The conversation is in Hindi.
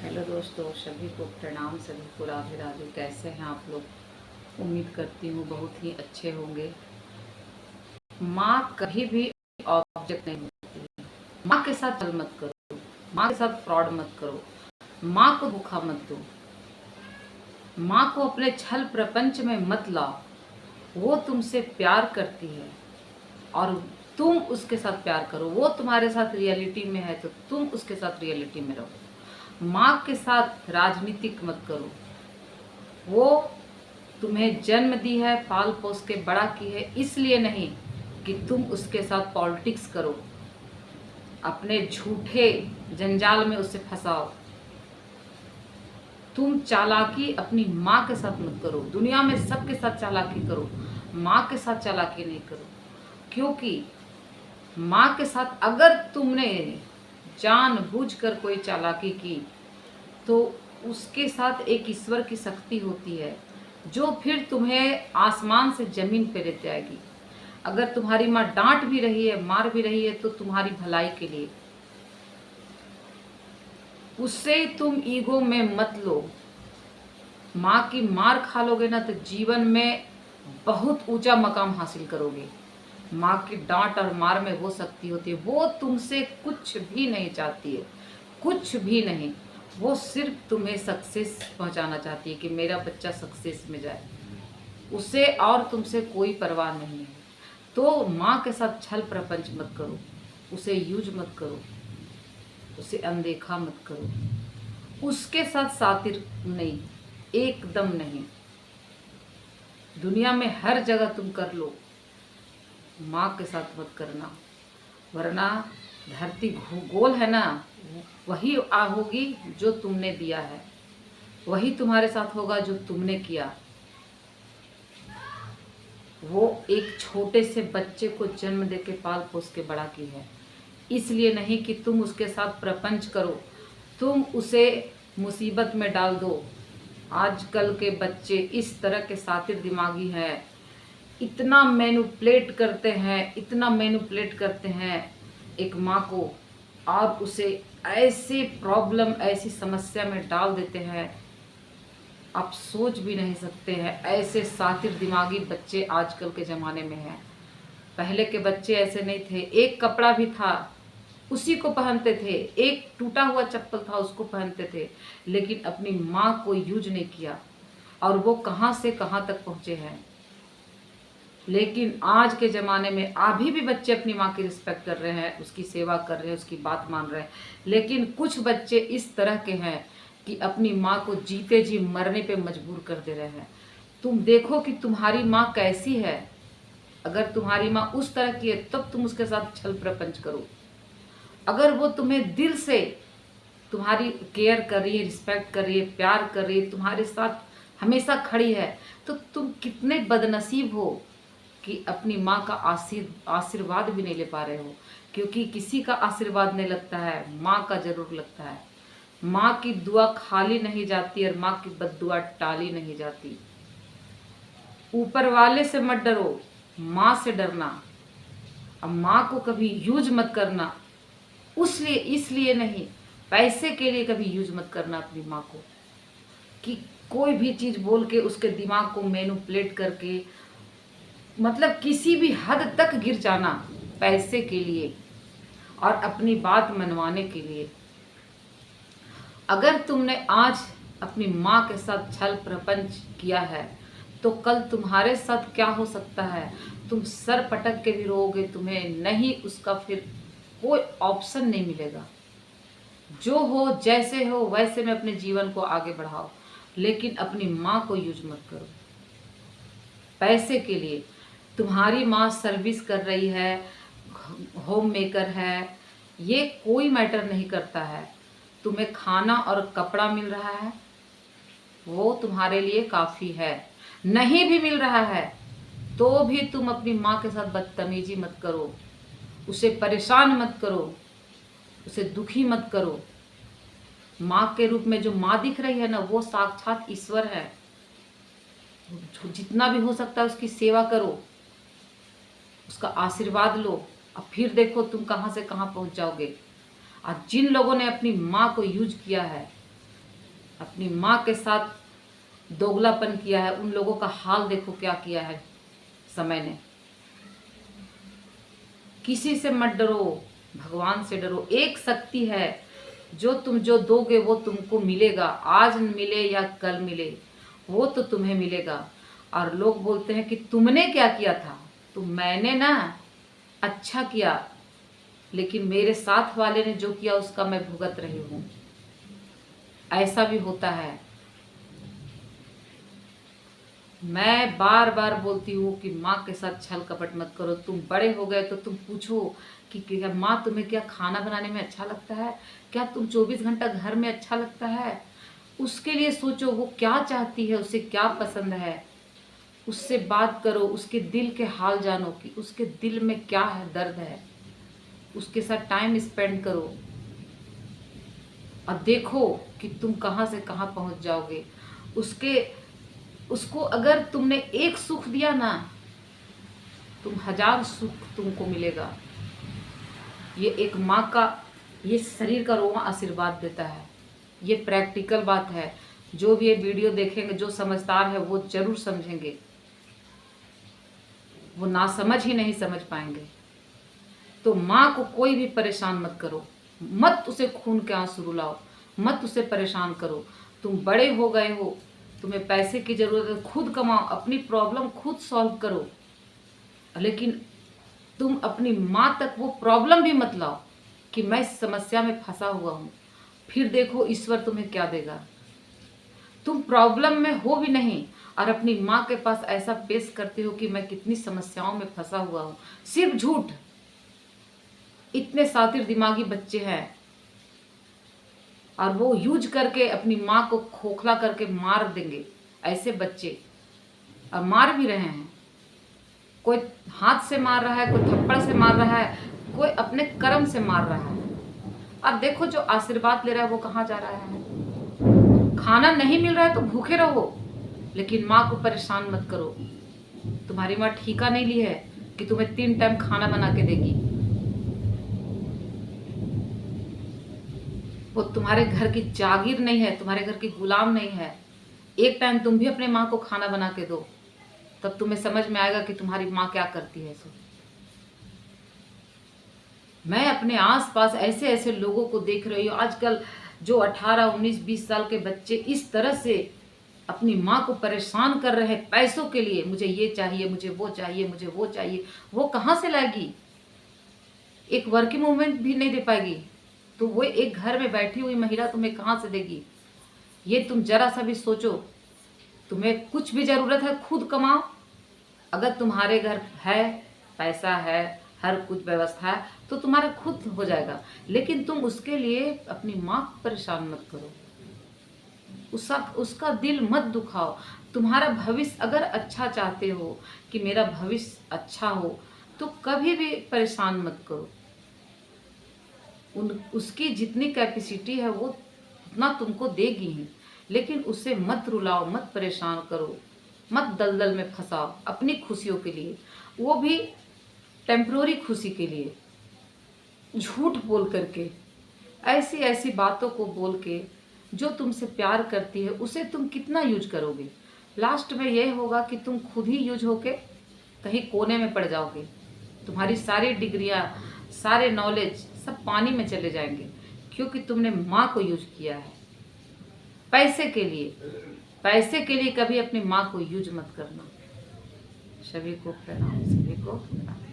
हेलो दोस्तों, सभी को प्रणाम, सभी को राधे राधे। कैसे हैं आप लोग? उम्मीद करती हूँ बहुत ही अच्छे होंगे। माँ कभी भी ऑब्जेक्ट नहीं होती है। माँ के साथ छल मत करो, माँ के साथ फ्रॉड मत करो, माँ को धोखा मत दो, माँ को अपने छल प्रपंच में मत लाओ। वो तुमसे प्यार करती है और तुम उसके साथ प्यार करो। वो तुम्हारे साथ रियलिटी में है तो तुम उसके साथ रियलिटी में रहो। माँ के साथ राजनीतिक मत करो। वो तुम्हें जन्म दी है, पाल पोस के बड़ा की है, इसलिए नहीं कि तुम उसके साथ पॉलिटिक्स करो, अपने झूठे जंजाल में उसे फंसाओ। तुम चालाकी अपनी माँ के साथ मत करो। दुनिया में सबके साथ चालाकी करो, माँ के साथ चालाकी नहीं करो। क्योंकि माँ के साथ अगर तुमने जानबूझकर कोई चालाकी की तो उसके साथ एक ईश्वर की शक्ति होती है जो फिर तुम्हें आसमान से जमीन पे ले जाएगी। अगर तुम्हारी माँ डांट भी रही है, मार भी रही है, तो तुम्हारी भलाई के लिए। उससे तुम ईगो में मत लो। माँ की मार खा लोगे ना तो जीवन में बहुत ऊंचा मकाम हासिल करोगे। माँ की डांट और मार में वो शक्ति होती है। वो तुमसे कुछ भी नहीं चाहती है, कुछ भी नहीं। वो सिर्फ तुम्हें सक्सेस पहुंचाना चाहती है कि मेरा बच्चा सक्सेस में जाए। उसे और तुमसे कोई परवाह नहीं है। तो माँ के साथ छल प्रपंच मत करो, उसे यूज मत करो, उसे अनदेखा मत करो, उसके साथ सातिर नहीं, एकदम नहीं। दुनिया में हर जगह तुम कर लो, माँ के साथ मत करना, वरना धरती गोल है ना, वही होगी जो तुमने दिया है, वही तुम्हारे साथ होगा जो तुमने किया। वो एक छोटे से बच्चे को जन्म देके पाल पोस के बड़ा की है, इसलिए नहीं कि तुम उसके साथ प्रपंच करो, तुम उसे मुसीबत में डाल दो। आजकल के बच्चे इस तरह के सातिर दिमागी हैं, इतना मैनिपुलेट करते हैं, इतना मैनिपुलेट करते हैं एक माँ को, और उसे ऐसे प्रॉब्लम, ऐसी समस्या में डाल देते हैं आप सोच भी नहीं सकते हैं। ऐसे सातिर दिमागी बच्चे आजकल के ज़माने में हैं। पहले के बच्चे ऐसे नहीं थे। एक कपड़ा भी था उसी को पहनते थे, एक टूटा हुआ चप्पल था उसको पहनते थे, लेकिन अपनी माँ को यूज नहीं किया और वो कहाँ से कहाँ तक पहुँचे हैं। लेकिन आज के ज़माने में अभी भी बच्चे अपनी माँ की रिस्पेक्ट कर रहे हैं, उसकी सेवा कर रहे हैं, उसकी बात मान रहे हैं। लेकिन कुछ बच्चे इस तरह के हैं कि अपनी माँ को जीते जी मरने पे मजबूर कर दे रहे हैं। तुम देखो कि तुम्हारी माँ कैसी है। अगर तुम्हारी माँ उस तरह की है तब तुम उसके साथ छल प्रपंच करो। अगर वो तुम्हें दिल से तुम्हारी केयर कर रही है, रिस्पेक्ट कर रही है, प्यार कर रही है, तुम्हारे साथ हमेशा खड़ी है, तो तुम कितने बदनसीब हो कि अपनी माँ का आशीर्वाद भी नहीं ले पा रहे हो। क्योंकि किसी का आशीर्वाद नहीं लगता है, माँ का जरूर लगता है। माँ की दुआ खाली नहीं जाती और माँ की बद्दुआ टाली नहीं जाती। ऊपर वाले से मत डरो, माँ से डरना। अब माँ को कभी यूज मत करना, उसलिए इसलिए नहीं, पैसे के लिए कभी यूज मत करना अपनी माँ को, कि कोई भी चीज़ बोल के उसके दिमाग को मैनिपुलेट करके, मतलब किसी भी हद तक गिर जाना पैसे के लिए और अपनी बात मनवाने के लिए। अगर तुमने आज अपनी माँ के साथ छल प्रपंच किया है तो कल तुम्हारे साथ क्या हो सकता है, तुम सर पटक के भी रोओगे, तुम्हें नहीं उसका फिर कोई ऑप्शन नहीं मिलेगा। जो हो जैसे हो वैसे में अपने जीवन को आगे बढ़ाओ, लेकिन अपनी माँ को यूज मत करो पैसे के लिए। तुम्हारी माँ सर्विस कर रही है, होम मेकर है, ये कोई मैटर नहीं करता है। तुम्हें खाना और कपड़ा मिल रहा है, वो तुम्हारे लिए काफ़ी है। नहीं भी मिल रहा है तो भी तुम अपनी माँ के साथ बदतमीजी मत करो, उसे परेशान मत करो, उसे दुखी मत करो। माँ के रूप में जो माँ दिख रही है ना, वो साक्षात ईश्वर है। जितना भी हो सकता है उसकी सेवा करो, उसका आशीर्वाद लो, और फिर देखो तुम कहाँ से कहाँ पहुँच जाओगे। और जिन लोगों ने अपनी माँ को यूज किया है अपनी माँ के साथ दोगलापन किया है, उन लोगों का हाल देखो क्या किया है समय ने। किसी से मत डरो, भगवान से डरो। एक शक्ति है जो तुम जो दोगे वो तुमको मिलेगा, आज मिले या कल मिले वो तो तुम्हें मिलेगा। और लोग बोलते हैं कि तुमने क्या किया था, तो मैंने ना अच्छा किया, लेकिन मेरे साथ वाले ने जो किया उसका मैं भुगत रही हूँ। ऐसा भी होता है। मैं बार बार बोलती हूँ कि माँ के साथ छल कपट मत करो। तुम बड़े हो गए तो तुम पूछो कि क्या माँ तुम्हें क्या खाना बनाने में अच्छा लगता है, क्या तुम 24 घंटा घर में अच्छा लगता है। उसके लिए सोचो वो क्या चाहती है, उसे क्या पसंद है, उससे बात करो, उसके दिल के हाल जानो कि उसके दिल में क्या है, दर्द है। उसके साथ टाइम स्पेंड करो और देखो कि तुम कहाँ से कहाँ पहुँच जाओगे। उसको अगर तुमने एक सुख दिया ना, तुम 1000 सुख तुमको मिलेगा। ये एक माँ का, ये शरीर का रोवां आशीर्वाद देता है। ये प्रैक्टिकल बात है। जो भी ये वीडियो देखेंगे, जो समझदार है वो जरूर समझेंगे, वो ना समझ ही नहीं समझ पाएंगे। तो माँ को कोई भी परेशान मत करो, मत उसे खून के आंसू रुलाओ, मत उसे परेशान करो। तुम बड़े हो गए हो, तुम्हें पैसे की ज़रूरत है, खुद कमाओ, अपनी प्रॉब्लम खुद सॉल्व करो। लेकिन तुम अपनी माँ तक वो प्रॉब्लम भी मत लाओ कि मैं इस समस्या में फंसा हुआ हूँ। फिर देखो ईश्वर तुम्हें क्या देगा। तुम प्रॉब्लम में हो भी नहीं और अपनी माँ के पास ऐसा पेश करते हो कि मैं कितनी समस्याओं में फंसा हुआ हूँ। सिर्फ झूठ। इतने शातिर दिमागी बच्चे हैं और वो यूज करके अपनी माँ को खोखला करके मार देंगे। ऐसे बच्चे और मार भी रहे हैं। कोई हाथ से मार रहा है, कोई थप्पड़ से मार रहा है, कोई अपने कर्म से मार रहा है। अब देखो जो आशीर्वाद ले रहा है वो कहाँ जा रहा है। खाना नहीं मिल रहा है तो भूखे रहो, लेकिन माँ को परेशान मत करो। तुम्हारी माँ ठीका नहीं ली है कि तुम्हें 3 टाइम खाना बना के देगी। वो तुम्हारे घर की जागीर नहीं है, तुम्हारे घर की गुलाम नहीं है। एक टाइम तुम भी अपने माँ को खाना बना के दो, तब तुम्हें समझ में आएगा कि तुम्हारी माँ क्या करती है। सो मैं अपने आसपास ऐसे ऐसे लोगों को देख रही हूँ आजकल, जो 18, 19, 20 साल के बच्चे इस तरह से अपनी माँ को परेशान कर रहे हैं पैसों के लिए। मुझे ये चाहिए, मुझे वो चाहिए, मुझे वो चाहिए। वो कहाँ से लाएगी? एक वर्किंग वूमेन भी नहीं दे पाएगी, तो वो एक घर में बैठी हुई महिला तुम्हें कहाँ से देगी? ये तुम जरा सा भी सोचो। तुम्हें कुछ भी ज़रूरत है खुद कमाओ। अगर तुम्हारे घर है, पैसा है, हर कुछ व्यवस्था है, तो तुम्हारा खुद हो जाएगा। लेकिन तुम उसके लिए अपनी माँ को परेशान मत करो, उसका दिल मत दुखाओ। तुम्हारा भविष्य अगर अच्छा चाहते हो कि मेरा भविष्य अच्छा हो, तो कभी भी परेशान मत करो। उसकी जितनी कैपेसिटी है वो उतना तुमको देगी ही, लेकिन उसे मत रुलाओ, मत परेशान करो, मत दलदल में फंसाओ अपनी खुशियों के लिए, वो भी टेम्पररी खुशी के लिए। झूठ बोल करके, ऐसी ऐसी बातों को बोल के, जो तुमसे प्यार करती है उसे तुम कितना यूज करोगे? लास्ट में यह होगा कि तुम खुद ही यूज होके कहीं कोने में पड़ जाओगे। तुम्हारी सारी डिग्रियां, सारे नॉलेज सब पानी में चले जाएंगे, क्योंकि तुमने माँ को यूज किया है पैसे के लिए। पैसे के लिए कभी अपनी माँ को यूज मत करना। सभी को प्रणाम, सभी को प्रणाम।